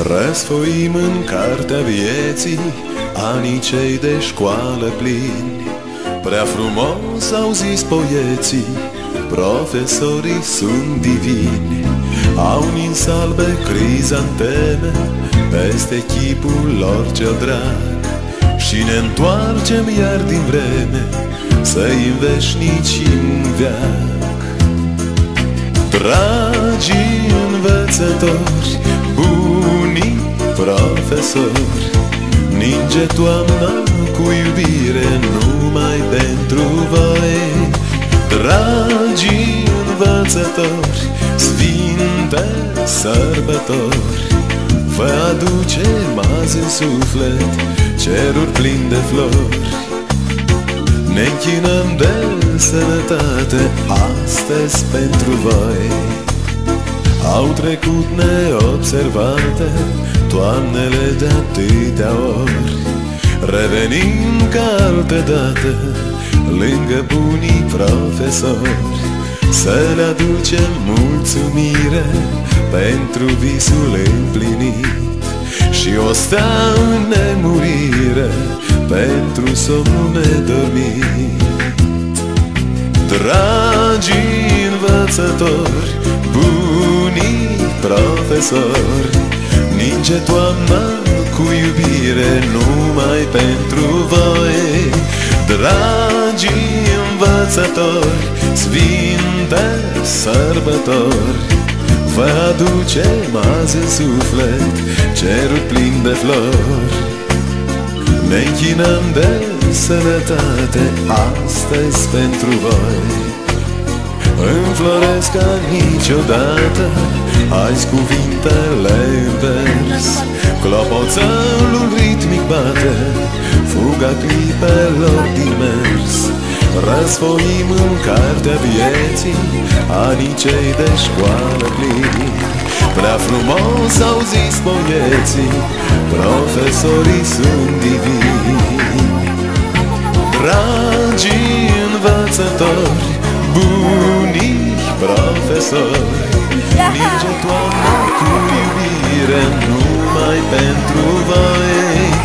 Răsfoim în cartea vieții anii cei de școală plini. Prea frumos au zis poeții, profesorii sunt divini. Au nins albe crizanteme peste chipul lor cel drag, și ne întoarcem iar din vreme să-i veșnici în veac. Dragi învățători, bunii profesori, ninge toamna cu iubire numai pentru voi. Dragi învățători, sfinte sărbători, vă aducem azi în suflet ceruri plini de flori. Ne închinăm de sănătate astăzi pentru voi. Au trecut neobservate toamnele de atâtea ori. Revenim ca altădată lângă bunii profesori, să le aducem mulțumire pentru visul împlinit și o stea în nemurire pentru somnul nedormit. Dragi învățători, bunii profesori, ninge toamna cu iubire numai pentru voi. Dragi învățători, sfinte sărbători, vă aducem azi în suflet ceruri plini de flori. Ne închinăm de sănătate astăzi pentru voi. Înfloresc ca niciodată azi cuvintele în vers, clopoțelul ritmic bate fuga clipelor din mers. Răsfoim în cartea vieții anii cei de școală plini. Prea frumos au zis poeții, profesorii sunt divini. Dragi învățători, bunii profesori, ninge toamna cu iubire numai pentru voi.